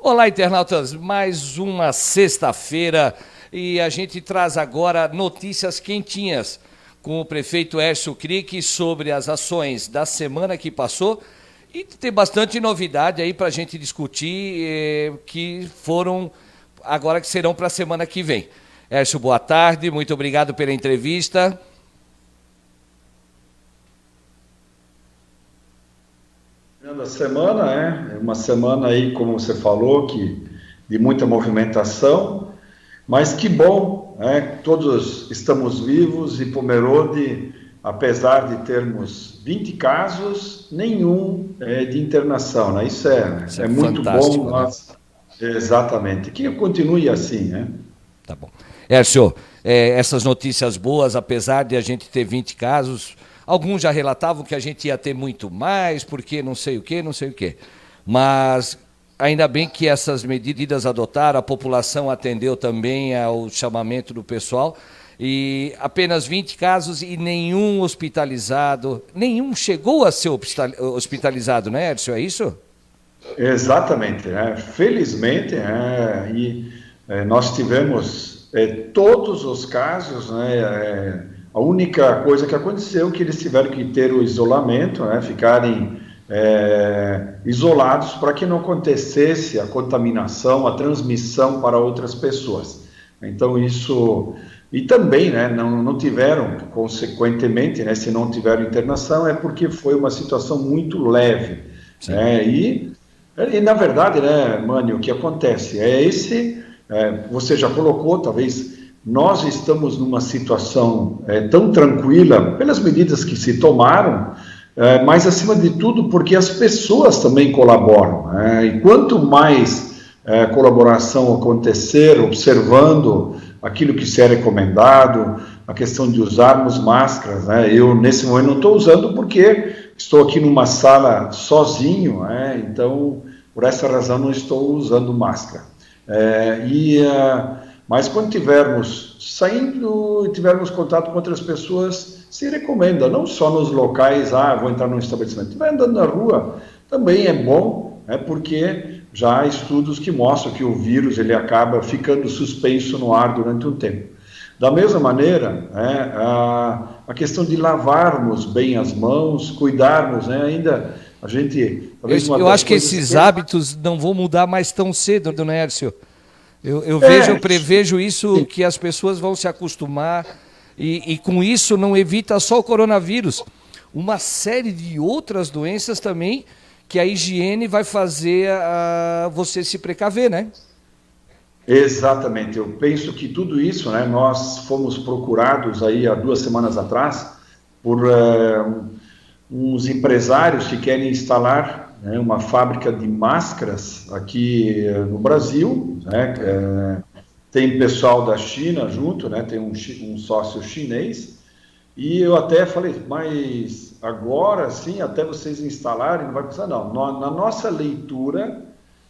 Olá, internautas, mais uma sexta-feira e a gente traz agora notícias quentinhas com o prefeito Hércio Krick sobre as ações da semana que passou e tem bastante novidade aí para a gente discutir que foram agora que serão para a semana que vem. Hércio, boa tarde, muito obrigado pela entrevista. A semana é uma semana aí, como você falou, de muita movimentação, mas que bom, todos estamos vivos e Pomerode, apesar de termos 20 casos, nenhum de internação, né? Isso Isso é é muito bom, fantástico, né? exatamente, que continue assim, né? Tá bom. Hércio, essas notícias boas, apesar de a gente ter 20 casos, alguns já relatavam que a gente ia ter muito mais, porque não sei o quê, não sei o quê. Mas ainda bem que essas medidas adotaram, a população atendeu também ao chamamento do pessoal, e apenas 20 casos e nenhum hospitalizado, nenhum chegou a ser hospitalizado, né, Hércio? É isso? Exatamente, felizmente, nós tivemos todos os casos, a única coisa que aconteceu é que eles tiveram que ter o isolamento, ficarem isolados para que não acontecesse a contaminação, a transmissão para outras pessoas. Então isso, e também, não tiveram, consequentemente, se não tiveram internação é porque foi uma situação muito leve, Sim. E na verdade, Mani, o que acontece você já colocou, talvez nós estamos numa situação tão tranquila pelas medidas que se tomaram, mas acima de tudo porque as pessoas também colaboram, e quanto mais colaboração acontecer, observando aquilo que se é recomendado, a questão de usarmos máscaras, eu nesse momento não estou usando porque estou aqui numa sala sozinho, então por essa razão não estou usando máscara. Mas quando tivermos saindo e tivermos contato com outras pessoas, se recomenda, não só nos locais, vou entrar num estabelecimento, estiver andando na rua, também é bom, porque já há estudos que mostram que o vírus ele acaba ficando suspenso no ar durante um tempo. Da mesma maneira, a questão de lavarmos bem as mãos, cuidarmos, ainda a gente... Eu acho que esses hábitos não vão mudar mais tão cedo, dona Hércio. Eu prevejo isso, que as pessoas vão se acostumar e com isso não evita só o coronavírus. Uma série de outras doenças também que a higiene vai fazer você se precaver, né? Exatamente, eu penso que tudo isso, nós fomos procurados aí há 2 semanas atrás por uns empresários que querem instalar uma fábrica de máscaras aqui no Brasil, tem pessoal da China junto, tem um sócio chinês, e eu até falei, mas agora sim, até vocês instalarem, não vai precisar não. Na nossa leitura,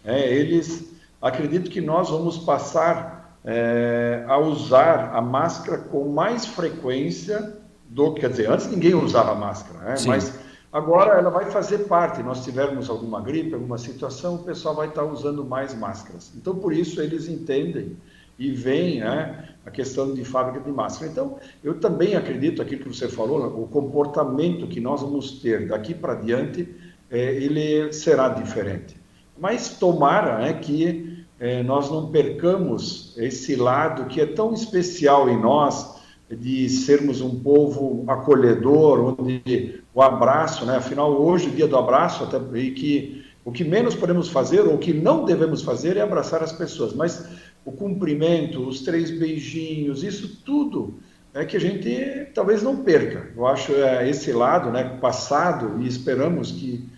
eles acreditam que nós vamos passar a usar a máscara com mais frequência quer dizer, antes ninguém usava máscara, mas agora ela vai fazer parte. Nós tivermos alguma gripe, alguma situação, o pessoal vai estar usando mais máscaras. Então, por isso, eles entendem e veem a questão de fábrica de máscara. Então, eu também acredito, aquilo que você falou, o comportamento que nós vamos ter daqui para diante, ele será diferente. Mas tomara que nós não percamos esse lado que é tão especial em nós, de sermos um povo acolhedor, onde o abraço, afinal hoje é o dia do abraço, até, e que o que menos podemos fazer, ou o que não devemos fazer é abraçar as pessoas, mas o cumprimento, os 3 beijinhos, isso tudo é que a gente talvez não perca. Eu acho esse lado, passado, e esperamos que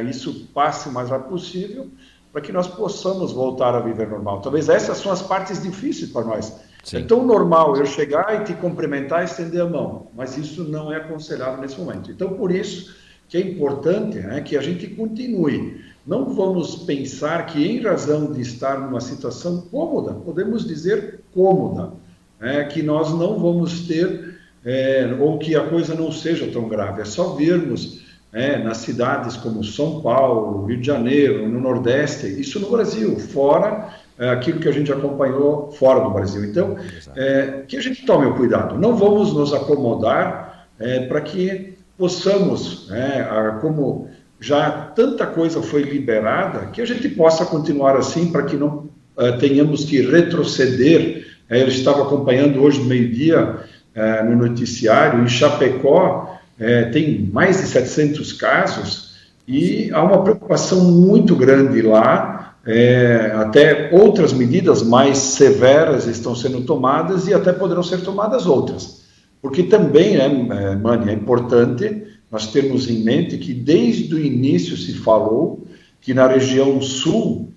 isso passe o mais rápido possível, para que nós possamos voltar a viver normal. Talvez essas são as partes difíceis para nós. Sim. É tão normal eu chegar e te cumprimentar e estender a mão, mas isso não é aconselhável nesse momento. Então, por isso que é importante que a gente continue. Não vamos pensar que, em razão de estar numa situação cômoda, podemos dizer cômoda, que nós não vamos ter, ou que a coisa não seja tão grave. É só vermos nas cidades como São Paulo, Rio de Janeiro, no Nordeste, isso no Brasil, fora aquilo que a gente acompanhou fora do Brasil. Então, que a gente tome o cuidado, não vamos nos acomodar para que possamos, como já tanta coisa foi liberada, que a gente possa continuar assim para que não tenhamos que retroceder. Eu estava acompanhando hoje, no meio-dia, no noticiário, em Chapecó, tem mais de 700 casos e há uma preocupação muito grande lá, até outras medidas mais severas estão sendo tomadas e até poderão ser tomadas outras. Porque também, Mani, é importante nós termos em mente que desde o início se falou que na região sul,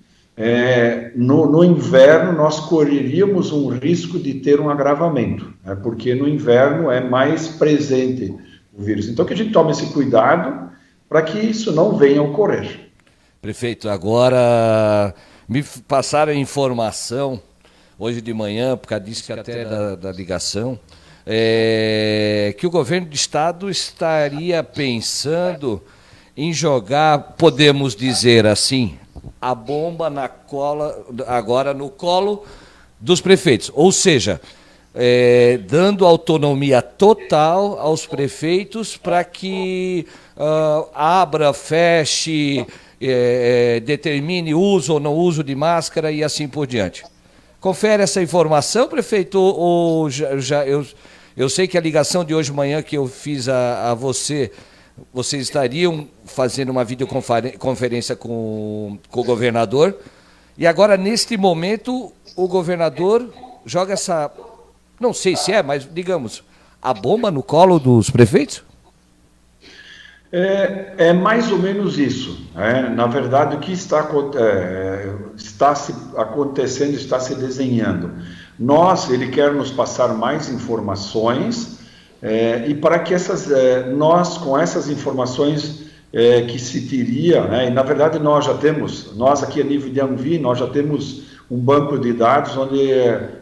no inverno, nós correríamos um risco de ter um agravamento, porque no inverno é mais presente o vírus. Então, que a gente tome esse cuidado para que isso não venha a ocorrer. Prefeito, agora me passaram a informação, hoje de manhã, por causa disso que até da ligação, que o governo do estado estaria pensando em jogar, podemos dizer assim, a bomba agora no colo dos prefeitos. Ou seja, dando autonomia total aos prefeitos para que abra, feche, determine uso ou não uso de máscara e assim por diante. Confere essa informação, prefeito, ou eu sei que a ligação de hoje de manhã que eu fiz a você, vocês estariam fazendo uma videoconferência com o governador, e agora, neste momento, o governador joga essa, não sei se mas digamos, a bomba no colo dos prefeitos? É mais ou menos isso. Na verdade, o que está se acontecendo, está se desenhando. Ele quer nos passar mais informações, e para que nós, com essas informações que se teria, e na verdade nós aqui a nível de Anvi, nós já temos um banco de dados onde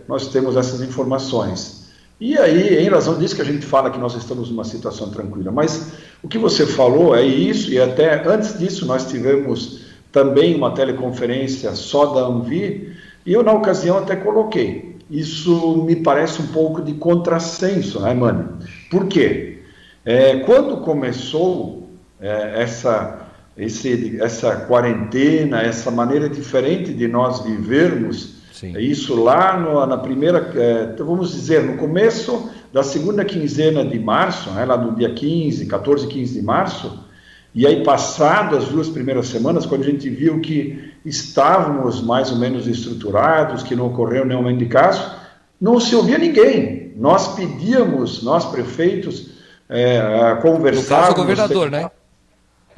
nós temos essas informações. E aí, em razão disso que a gente fala que nós estamos numa situação tranquila. Mas o que você falou é isso, e até antes disso nós tivemos também uma teleconferência só da Anvi, e eu na ocasião até coloquei. Isso me parece um pouco de contrassenso, Mani? Por quê? Quando começou essa quarentena, essa maneira diferente de nós vivermos, isso lá na primeira, vamos dizer, no começo da segunda quinzena de março, lá no dia 14 e 15 de março, e aí passado as 2 primeiras semanas, quando a gente viu que estávamos mais ou menos estruturados, que não ocorreu nenhum aumento de casos, não se ouvia ninguém. Nós pedíamos, nós prefeitos, conversávamos... No caso, o governador, né?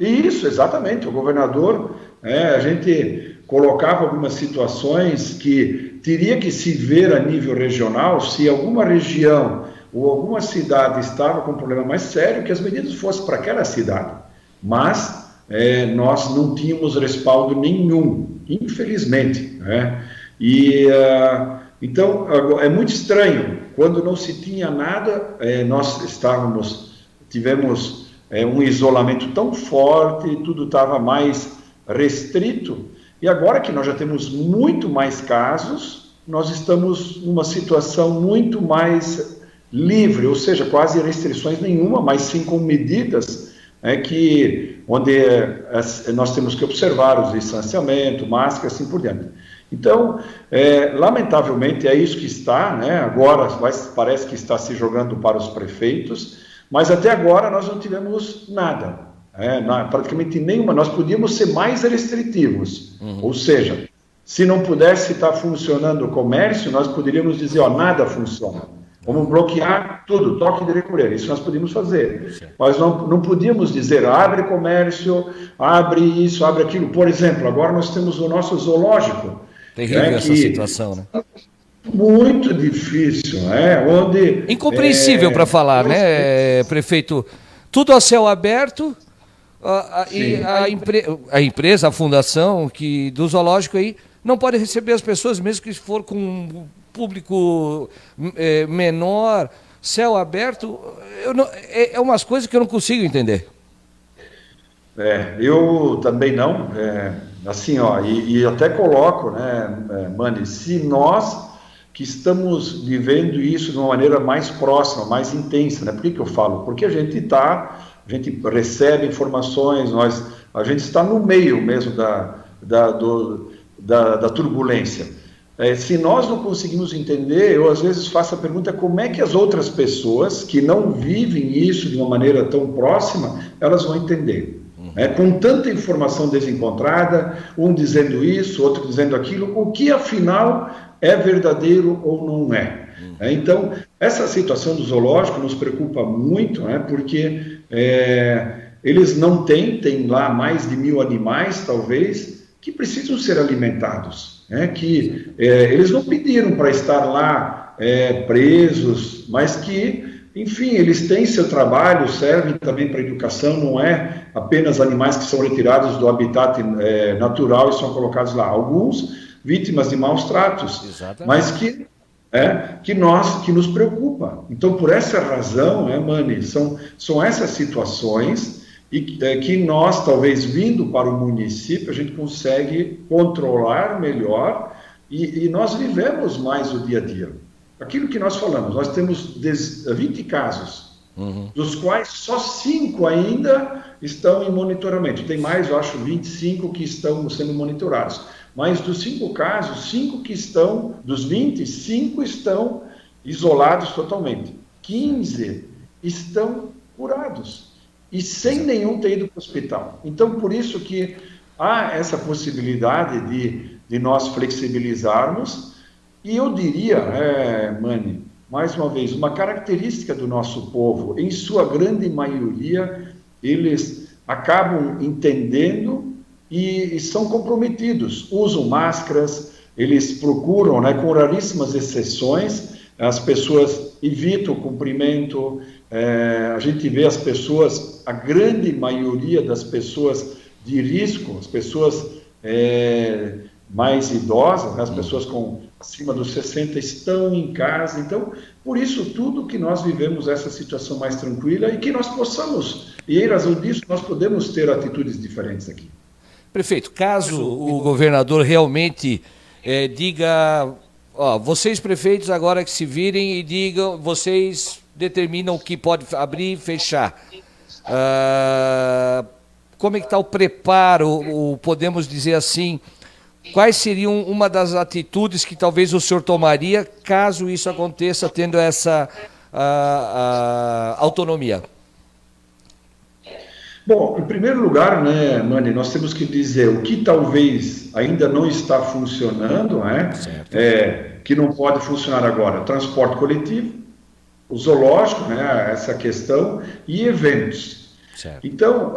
Isso, exatamente, o governador, a gente colocava algumas situações que teria que se ver a nível regional, se alguma região ou alguma cidade estava com um problema mais sério, que as medidas fossem para aquela cidade. Mas nós não tínhamos respaldo nenhum, infelizmente. Então, é muito estranho, quando não se tinha nada, nós tivemos um isolamento tão forte, tudo estava mais restrito, e agora que nós já temos muito mais casos, nós estamos numa situação muito mais livre, ou seja, quase restrições nenhuma, mas sim com medidas onde nós temos que observar os distanciamento, máscara, assim por diante. Então, lamentavelmente é isso que está, agora parece que está se jogando para os prefeitos, mas até agora nós não tivemos nada, praticamente nenhuma. Nós podíamos ser mais restritivos, ou seja, se não pudesse estar funcionando o comércio, nós poderíamos dizer, nada funciona. Vamos bloquear tudo, toque de recolher, isso nós podíamos fazer. Mas não podíamos dizer, abre comércio, abre isso, abre aquilo. Por exemplo, agora nós temos o nosso zoológico. Terrível essa situação, né? Muito difícil, onde... Incompreensível para falar, prefeito? Tudo a céu aberto, e a empresa, a fundação do zoológico aí, não pode receber as pessoas, mesmo que for com um público menor, céu aberto, é umas coisas que eu não consigo entender. Eu também não. Assim, ó, e até coloco, né, Mani, se nós que estamos vivendo isso de uma maneira mais próxima, mais intensa, né? Por que eu falo? Porque a gente recebe informações, a gente está no meio mesmo da turbulência. Se nós não conseguimos entender, eu às vezes faço a pergunta como é que as outras pessoas que não vivem isso de uma maneira tão próxima, elas vão entender. Com tanta informação desencontrada, um dizendo isso, outro dizendo aquilo, o que afinal é verdadeiro ou não é. Então, essa situação do zoológico nos preocupa muito, porque eles não tem lá mais de 1.000 animais, talvez, que precisam ser alimentados, que eles não pediram para estar lá presos, mas que, enfim, eles têm seu trabalho, servem também para a educação, não é apenas animais que são retirados do habitat natural e são colocados lá. Alguns vítimas de maus tratos, exatamente, mas que nos preocupa. Então, por essa razão, Mani, são essas situações e que nós, talvez vindo para o município, a gente consegue controlar melhor e nós vivemos mais o dia a dia. Aquilo que nós falamos, nós temos 20 casos, dos quais só 5 ainda estão em monitoramento. Tem mais, eu acho, 25 que estão sendo monitorados. Mas dos 5 casos, 5 que estão, dos 20, 5 estão isolados totalmente. 15 estão curados e sem nenhum ter ido para o hospital. Então, por isso que há essa possibilidade de nós flexibilizarmos. E eu diria, Mani, mais uma vez, uma característica do nosso povo, em sua grande maioria, eles acabam entendendo e são comprometidos, usam máscaras, eles procuram, com raríssimas exceções, as pessoas evitam o cumprimento, a gente vê as pessoas, a grande maioria das pessoas de risco, as pessoas mais idosas, as pessoas acima dos 60 estão em casa. Então, por isso tudo que nós vivemos essa situação mais tranquila e que nós possamos, e em razão disso, nós podemos ter atitudes diferentes aqui. Prefeito, caso o governador realmente diga, vocês prefeitos agora que se virem e digam, vocês determinam o que pode abrir e fechar. Como é que está o preparo, podemos dizer assim, quais seriam uma das atitudes que talvez o senhor tomaria caso isso aconteça, tendo essa autonomia? Bom, em primeiro lugar, Mani, nós temos que dizer o que talvez ainda não está funcionando, que não pode funcionar agora: transporte coletivo, o zoológico, essa questão, e eventos. Certo. Então,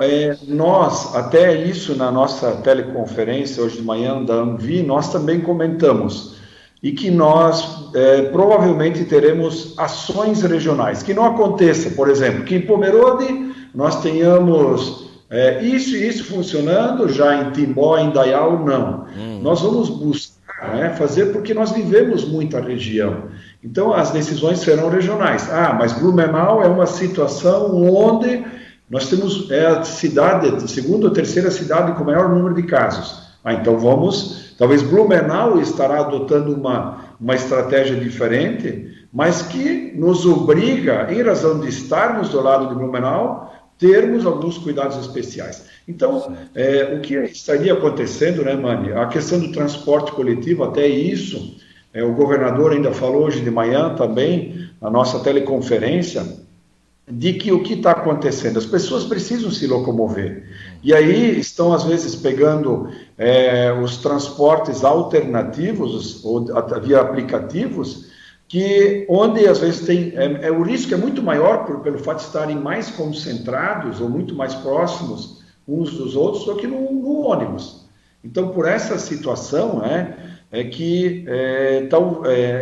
nós, até isso na nossa teleconferência hoje de manhã da Anvi, nós também comentamos, e que nós provavelmente teremos ações regionais, que não aconteça, por exemplo, que em Pomerode nós tenhamos isso e isso funcionando, já em Timbó, em Dayal, não. Nós vamos buscar fazer, porque nós vivemos muito a região. Então, as decisões serão regionais. Mas Blumenau é uma situação onde nós temos a cidade, a segunda ou terceira cidade com o maior número de casos. Então talvez Blumenau estará adotando uma estratégia diferente, mas que nos obriga, em razão de estarmos do lado de Blumenau, termos alguns cuidados especiais. Então, o que estaria acontecendo, Mani? A questão do transporte coletivo, até isso, o governador ainda falou hoje de manhã também, na nossa teleconferência, de que o que está acontecendo, as pessoas precisam se locomover, e aí estão às vezes pegando os transportes alternativos, ou via aplicativos, onde às vezes tem, o risco é muito maior pelo fato de estarem mais concentrados ou muito mais próximos uns dos outros do que no ônibus. Então, por essa situação,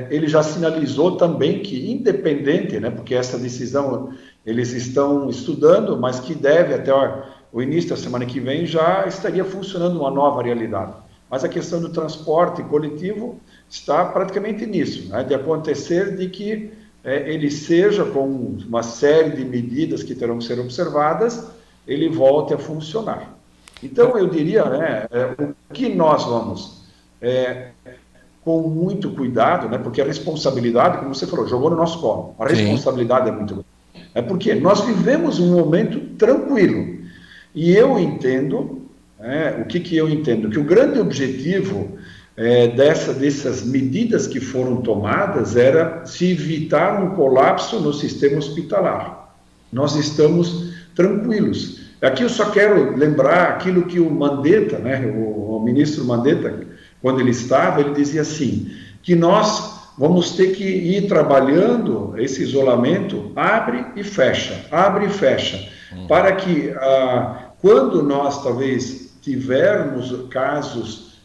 ele já sinalizou também que, independente, porque essa decisão eles estão estudando, mas que deve até o início da semana que vem já estaria funcionando uma nova realidade. Mas a questão do transporte coletivo está praticamente nisso, de acontecer de que ele seja com uma série de medidas que terão que ser observadas, ele volte a funcionar. Então, eu diria, né, o que nós vamos, com muito cuidado, né, porque a responsabilidade, como você falou, jogou no nosso colo, a responsabilidade é muito grande. É porque nós vivemos um momento tranquilo, e eu entendo, o que eu entendo? Que o grande objetivo dessas medidas que foram tomadas era se evitar um colapso no sistema hospitalar. Nós estamos tranquilos. Aqui eu só quero lembrar aquilo que o Mandetta, né, o ministro Mandetta, quando ele estava, ele dizia assim, que nós vamos ter que ir trabalhando esse isolamento, abre e fecha, para que quando nós talvez tivermos casos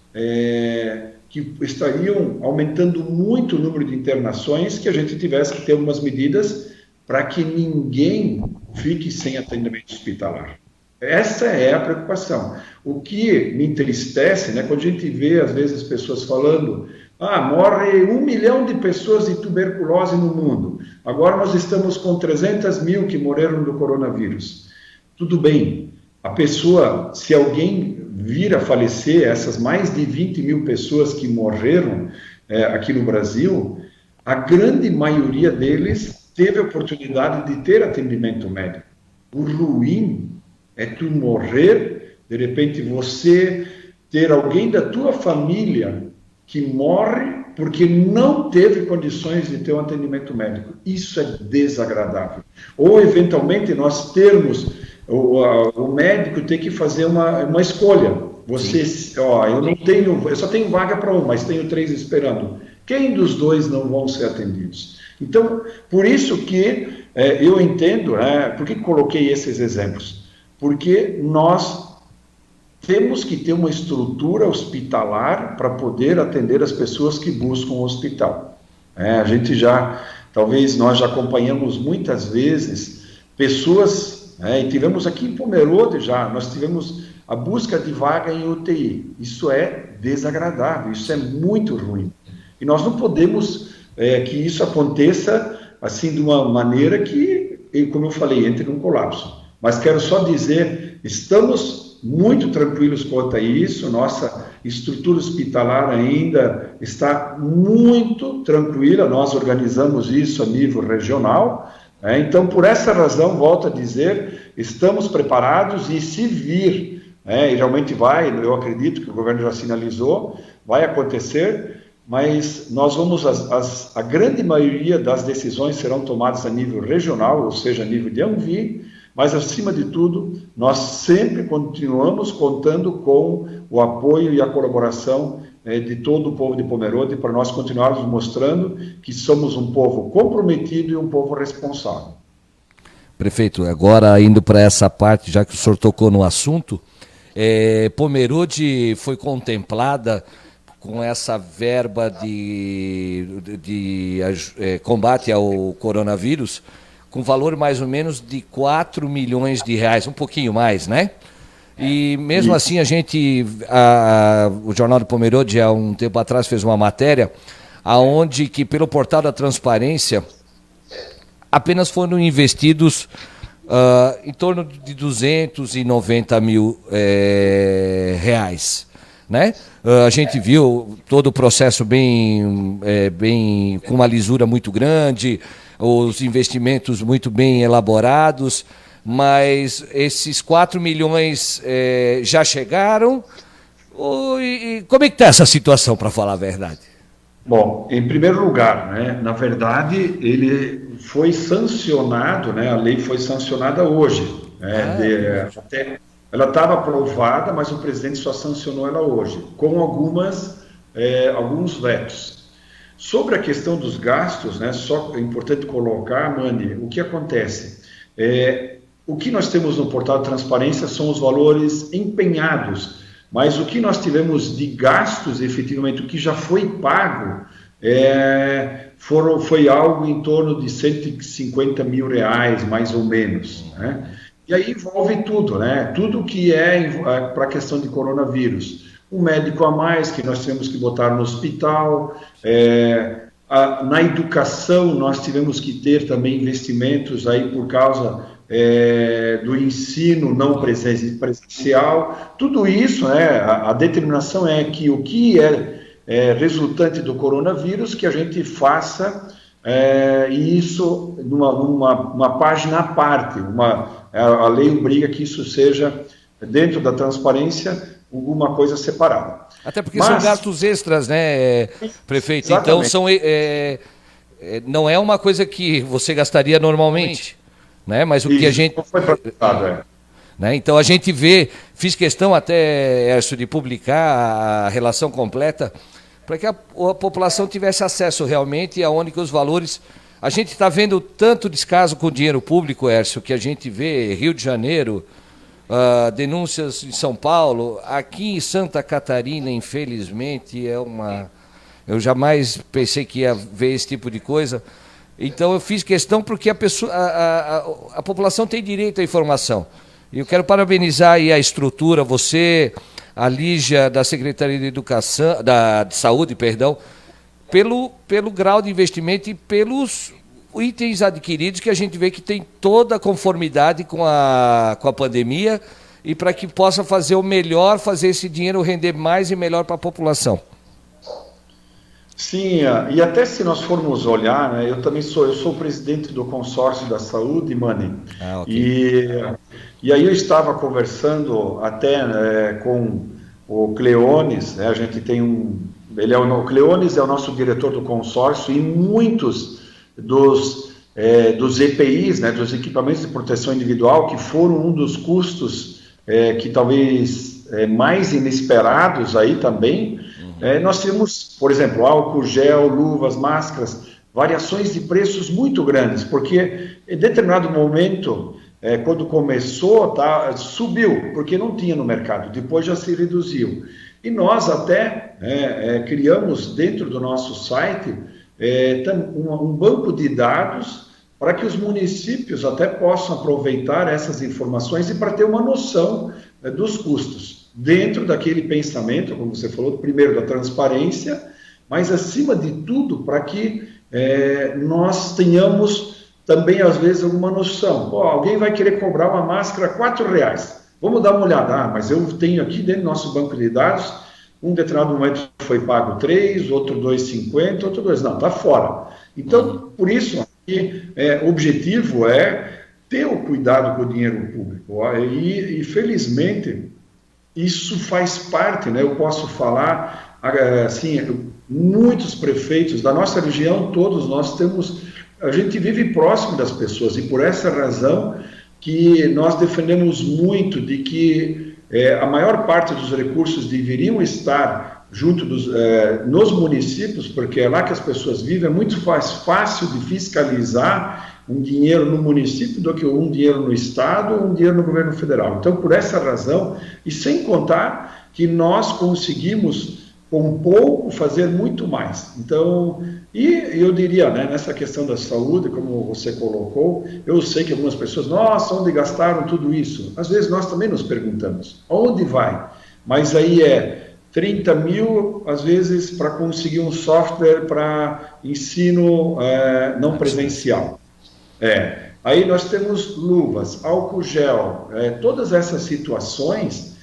que estariam aumentando muito o número de internações, que a gente tivesse que ter algumas medidas para que ninguém fique sem atendimento hospitalar. Essa é a preocupação. O que me entristece, né, quando a gente vê, às vezes, pessoas falando, morre 1 milhão de pessoas de tuberculose no mundo, agora nós estamos com 300 mil que morreram do coronavírus. Tudo bem, a pessoa, se alguém vir a falecer, essas mais de 20 mil pessoas que morreram aqui no Brasil, a grande maioria deles teve a oportunidade de ter atendimento médico. O ruim é tu morrer, de repente você ter alguém da tua família que morre porque não teve condições de ter um atendimento médico. Isso é desagradável. Ou, eventualmente, nós termos o médico ter que fazer uma escolha. Você, eu só tenho vaga para um, mas tenho 3 esperando. Quem dos 2 não vão ser atendidos? Então, por isso que eu entendo, por que coloquei esses exemplos? Porque nós temos que ter uma estrutura hospitalar para poder atender as pessoas que buscam o hospital. A gente talvez nós já acompanhamos muitas vezes pessoas, e tivemos aqui em Pomerode nós tivemos a busca de vaga em UTI. Isso é desagradável, isso é muito ruim. E nós não podemos que isso aconteça assim de uma maneira que, como eu falei, entre num colapso. Mas quero só dizer, estamos muito tranquilos quanto a isso, nossa estrutura hospitalar ainda está muito tranquila, nós organizamos isso a nível regional, então por essa razão, volto a dizer, estamos preparados e se vir, e realmente eu acredito que o governo já sinalizou, vai acontecer, mas nós vamos, a grande maioria das decisões serão tomadas a nível regional, ou seja, a nível de Anvi, mas, acima de tudo, nós sempre continuamos contando com o apoio e a colaboração de todo o povo de Pomerode para nós continuarmos mostrando que somos um povo comprometido e um povo responsável. Prefeito, agora indo para essa parte, já que o senhor tocou no assunto, Pomerode foi contemplada com essa verba de combate ao coronavírus, com valor mais ou menos de 4 milhões de reais, um pouquinho mais, né? E mesmo assim o Jornal do Pomerode, há um tempo atrás, fez uma matéria aonde que pelo portal da transparência apenas foram investidos em torno de 290 mil reais, né? A gente viu todo o processo bem com uma lisura muito grande, os investimentos muito bem elaborados, mas esses 4 milhões já chegaram? E como é que está essa situação, para falar a verdade? Bom, em primeiro lugar, na verdade, ele foi sancionado, a lei foi sancionada hoje. Ela estava aprovada, mas o presidente só sancionou ela hoje, com alguns vetos. Sobre a questão dos gastos, só é importante colocar, Mani, o que acontece? O que nós temos no portal de transparência são os valores empenhados, mas o que nós tivemos de gastos, efetivamente, o que já foi pago, foi algo em torno de 150 mil reais, mais ou menos, E aí envolve tudo, tudo que para a questão de coronavírus. Um médico a mais que nós temos que botar no hospital, na educação nós tivemos que ter também investimentos aí por causa do ensino não presencial, tudo isso, né, a determinação é que o que é resultante do coronavírus, que a gente faça isso numa página à parte, a lei obriga que isso seja, dentro da transparência, alguma coisa separada. Até porque são gastos extras, né, prefeito? Exatamente. Então, não é uma coisa que você gastaria normalmente, né? Mas o que a gente... Foi praticado, né? Então, a gente fiz questão até, Hércio, de publicar a relação completa para que a população tivesse acesso realmente aonde que os valores... A gente está vendo tanto descaso com o dinheiro público, Hércio, que a gente vê Rio de Janeiro, denúncias em São Paulo, aqui em Santa Catarina, infelizmente, eu jamais pensei que ia ver esse tipo de coisa. Então eu fiz questão porque a população tem direito à informação. E eu quero parabenizar aí a estrutura, você, a Lígia da Secretaria de Educação, de Saúde, perdão, pelo grau de investimento e pelos itens adquiridos que a gente vê que tem toda a conformidade com a pandemia e para que possa fazer o melhor, fazer esse dinheiro render mais e melhor para a população. Sim, e até se nós formos olhar, né, eu sou presidente do consórcio da saúde, Mani, okay. E aí eu estava conversando até com o Cleones, né, a gente tem o Cleones é o nosso diretor do consórcio, e muitos dos EPIs, né, dos equipamentos de proteção individual, que foram um dos custos que talvez mais inesperados aí também. Nós temos, por exemplo, álcool, gel, luvas, máscaras, variações de preços muito grandes, porque em determinado momento, quando começou, subiu, porque não tinha no mercado, depois já se reduziu. E nós até criamos dentro do nosso site um banco de dados para que os municípios até possam aproveitar essas informações e para ter uma noção dos custos. Dentro daquele pensamento, como você falou, primeiro da transparência, mas acima de tudo para que nós tenhamos também às vezes alguma noção. Alguém vai querer cobrar uma máscara R$4, vamos dar uma olhada, mas eu tenho aqui dentro do nosso banco de dados, um determinado momento foi pago 3, outro 2,50, outro 2, não, está fora. Então, por isso, o objetivo é ter o cuidado com o dinheiro público, e felizmente isso faz parte, né? Eu posso falar, assim, muitos prefeitos da nossa região, todos nós a gente vive próximo das pessoas, e por essa razão que nós defendemos muito de que a maior parte dos recursos deveriam estar junto nos municípios, porque é lá que as pessoas vivem, é muito mais fácil de fiscalizar um dinheiro no município do que um dinheiro no estado ou um dinheiro no governo federal. Então, por essa razão, e sem contar que nós conseguimos, com pouco, fazer muito mais. Então, e eu diria, né, nessa questão da saúde, como você colocou, eu sei que algumas pessoas, nossa, onde gastaram tudo isso? Às vezes nós também nos perguntamos, aonde vai? Mas aí 30 mil, às vezes, para conseguir um software para ensino não presencial. Aí nós temos luvas, álcool gel, todas essas situações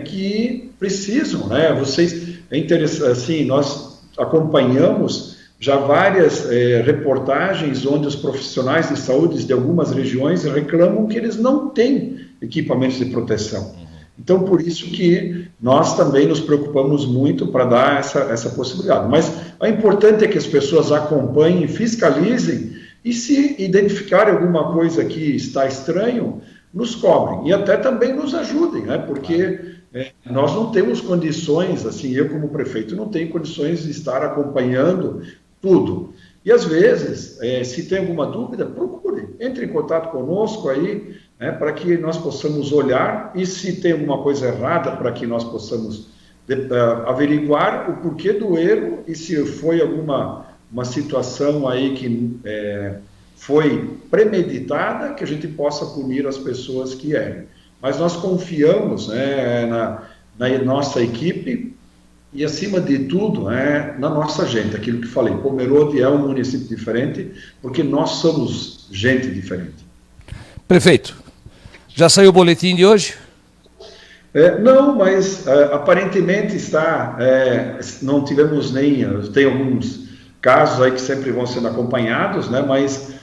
que precisam, né? É interessante, assim, nós acompanhamos já várias reportagens onde os profissionais de saúde de algumas regiões reclamam que eles não têm equipamentos de proteção. Então, por isso que nós também nos preocupamos muito para dar essa possibilidade. Mas o importante é que as pessoas acompanhem, fiscalizem, e se identificarem alguma coisa que está estranho, nos cobrem. E até também nos ajudem, né? Porque nós não temos condições, assim, eu como prefeito não tenho condições de estar acompanhando tudo. E às vezes, se tem alguma dúvida, procure, entre em contato conosco aí, para que nós possamos olhar, e se tem alguma coisa errada, para que nós possamos averiguar o porquê do erro, e se foi uma situação aí que foi premeditada, que a gente possa punir as pessoas que erram. Mas nós confiamos na nossa equipe e, acima de tudo, na nossa gente, aquilo que falei, Pomerode é um município diferente, porque nós somos gente diferente. Prefeito, já saiu o boletim de hoje? Não, mas aparentemente está, não tivemos tem alguns casos aí que sempre vão sendo acompanhados, né, mas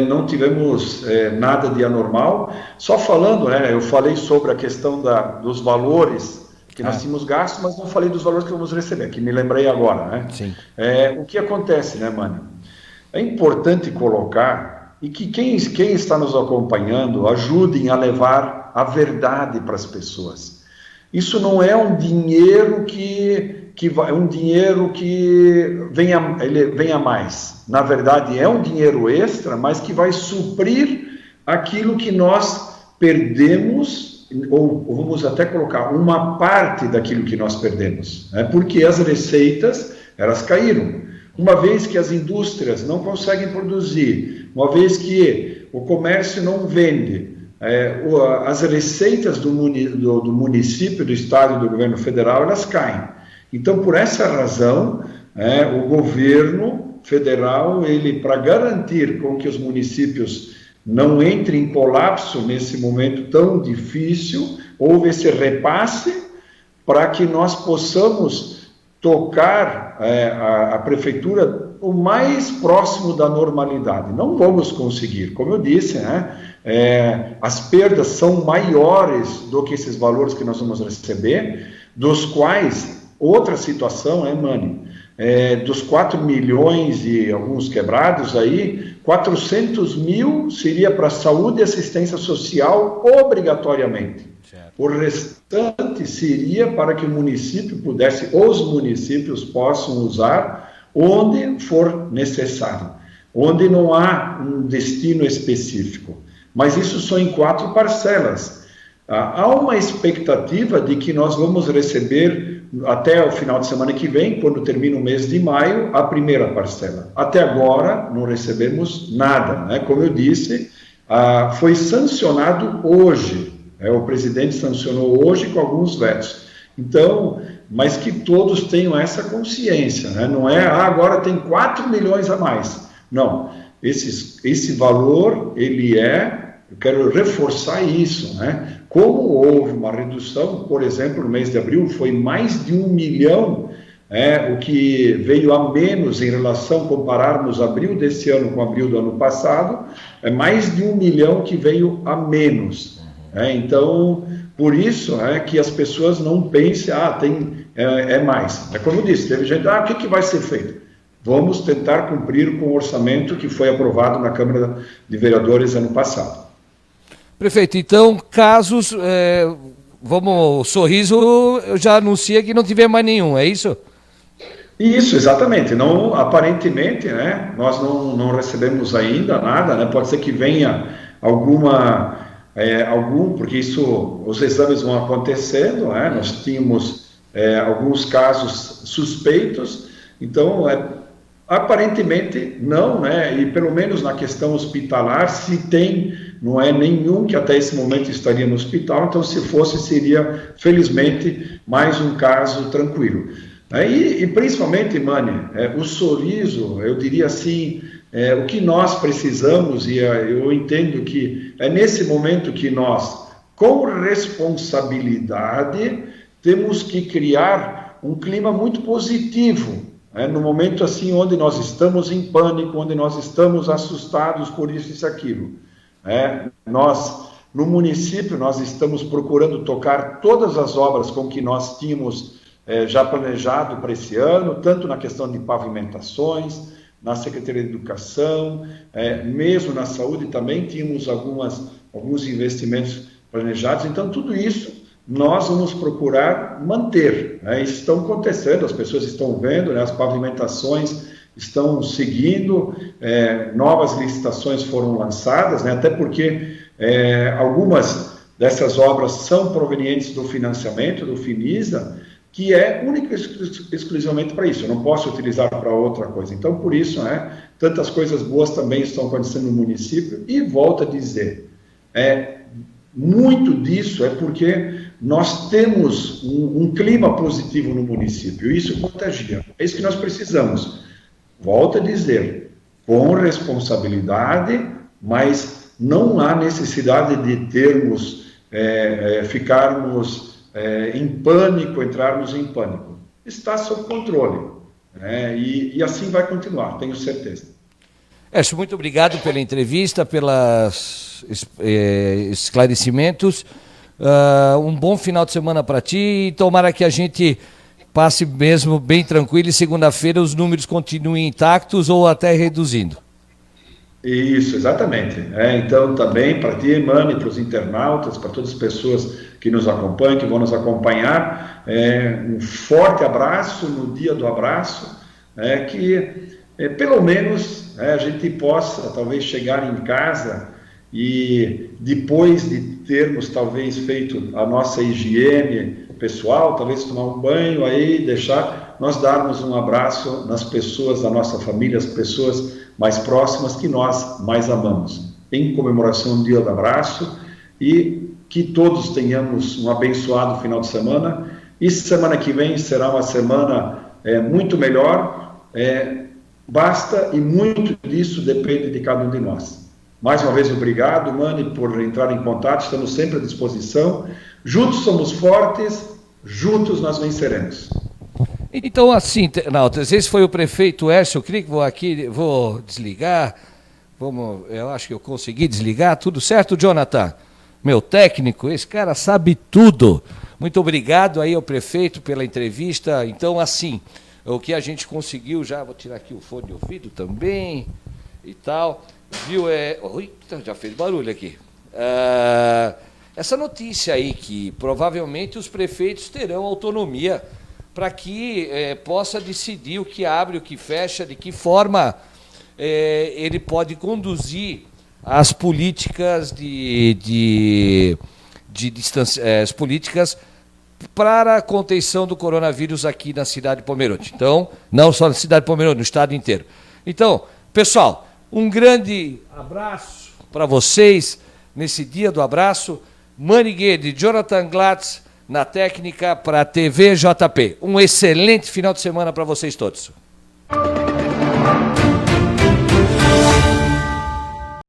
não tivemos nada de anormal. Só falando, né, eu falei sobre a questão dos valores que nós tínhamos gasto, mas não falei dos valores que vamos receber, que me lembrei agora, né? Sim. O que acontece, né, mano? É importante colocar, e que quem está nos acompanhando ajudem a levar a verdade para as pessoas. Isso não é um dinheiro é um dinheiro que venha mais. Na verdade, é um dinheiro extra, mas que vai suprir aquilo que nós perdemos, ou vamos até colocar uma parte daquilo que nós perdemos, né? Porque as receitas, elas caíram. Uma vez que as indústrias não conseguem produzir, uma vez que o comércio não vende, as receitas do município, do estado e do governo federal, elas caem. Então, por essa razão, o governo federal, para garantir com que os municípios não entrem em colapso nesse momento tão difícil, houve esse repasse para que nós possamos tocar a prefeitura o mais próximo da normalidade. Não vamos conseguir, como eu disse, né? As perdas são maiores do que esses valores que nós vamos receber, dos quais, outra situação, Mani, dos 4 milhões e alguns quebrados aí, 400 mil seria para saúde e assistência social obrigatoriamente. Certo. O restante seria para que os municípios possam usar onde for necessário, onde não há um destino específico. Mas isso só em 4 parcelas. Há uma expectativa de que nós vamos receber até o final de semana que vem, quando termina o mês de maio, a primeira parcela. Até agora não recebemos nada, né? Como eu disse, foi sancionado hoje, o presidente sancionou hoje com alguns vetos. Então, mas que todos tenham essa consciência, né? Não é, agora tem 4 milhões a mais. Não, esse valor, eu quero reforçar isso, né? Como houve uma redução, por exemplo, no mês de abril, foi mais de 1 milhão, o que veio a menos em relação, compararmos abril desse ano com abril do ano passado, é mais de 1 milhão que veio a menos. Então, por isso que as pessoas não pensem, é mais. Como eu disse, teve gente, o que vai ser feito? Vamos tentar cumprir com o orçamento que foi aprovado na Câmara de Vereadores ano passado. Prefeito, então, casos, o Sorriso já anuncia que não tiver mais nenhum, é isso? Isso, exatamente. Não, aparentemente, né, nós não recebemos ainda nada, né, pode ser que venha porque os exames vão acontecendo, né, nós tínhamos alguns casos suspeitos, então, aparentemente não, né, e pelo menos na questão hospitalar, se tem, não é nenhum que até esse momento estaria no hospital, então se fosse, seria, felizmente, mais um caso tranquilo. E principalmente, Mani, o Sorriso, eu diria assim, o que nós precisamos, e eu entendo que é nesse momento que nós, com responsabilidade, temos que criar um clima muito positivo, no momento assim onde nós estamos em pânico, onde nós estamos assustados por isso e aquilo. Nós, no município, nós estamos procurando tocar todas as obras com que nós tínhamos já planejado para esse ano, tanto na questão de pavimentações, na Secretaria de Educação, mesmo na saúde também tínhamos alguns investimentos planejados. Então, tudo isso nós vamos procurar manter. Isso está acontecendo, as pessoas estão vendo, as pavimentações estão seguindo, novas licitações foram lançadas, até porque algumas dessas obras são provenientes do financiamento, do Finisa, que é única e exclusivamente para isso, eu não posso utilizar para outra coisa. Então, por isso, tantas coisas boas também estão acontecendo no município, e volto a dizer, muito disso é porque nós temos um clima positivo no município, isso contagia, é isso que nós precisamos. Volto a dizer, com responsabilidade, mas não há necessidade de ficarmos em pânico, entrarmos em pânico. Está sob controle, né? E assim vai continuar, tenho certeza. Écio, muito obrigado pela entrevista, pelos esclarecimentos. Um bom final de semana para ti e tomara que a gente passe mesmo bem tranquilo e segunda-feira os números continuem intactos ou até reduzindo. Isso, exatamente. Então, também para ti, Mani, para os internautas, para todas as pessoas que nos acompanham, que vão nos acompanhar, um forte abraço no dia do abraço, que pelo menos a gente possa talvez chegar em casa e depois de termos talvez feito a nossa higiene pessoal, talvez tomar um banho aí, nós darmos um abraço nas pessoas da nossa família, as pessoas mais próximas que nós mais amamos, em comemoração do Dia do Abraço, e que todos tenhamos um abençoado final de semana, e semana que vem será uma semana muito melhor, basta, e muito disso depende de cada um de nós. Mais uma vez, obrigado, Mani, por entrar em contato, estamos sempre à disposição. Juntos somos fortes, juntos nós venceremos. Então, assim, internautas, esse foi o prefeito Écio. Eu creio que vou desligar. Eu acho que eu consegui desligar. Tudo certo, Jonathan? Meu técnico, esse cara sabe tudo. Muito obrigado aí ao prefeito pela entrevista. Então, assim, o que a gente conseguiu já, vou tirar aqui o fone de ouvido também e tal. Viu? Ui, já fez barulho aqui. Essa notícia aí que provavelmente os prefeitos terão autonomia para que possa decidir o que abre, o que fecha, de que forma ele pode conduzir as políticas as políticas para a contenção do coronavírus aqui na cidade de Pomerode. Então, não só na cidade de Pomerode, no estado inteiro. Então, pessoal, um grande abraço para vocês nesse dia do abraço. Mani Guede, Jonathan Glatz na técnica para a TV JP. Um excelente final de semana para vocês todos.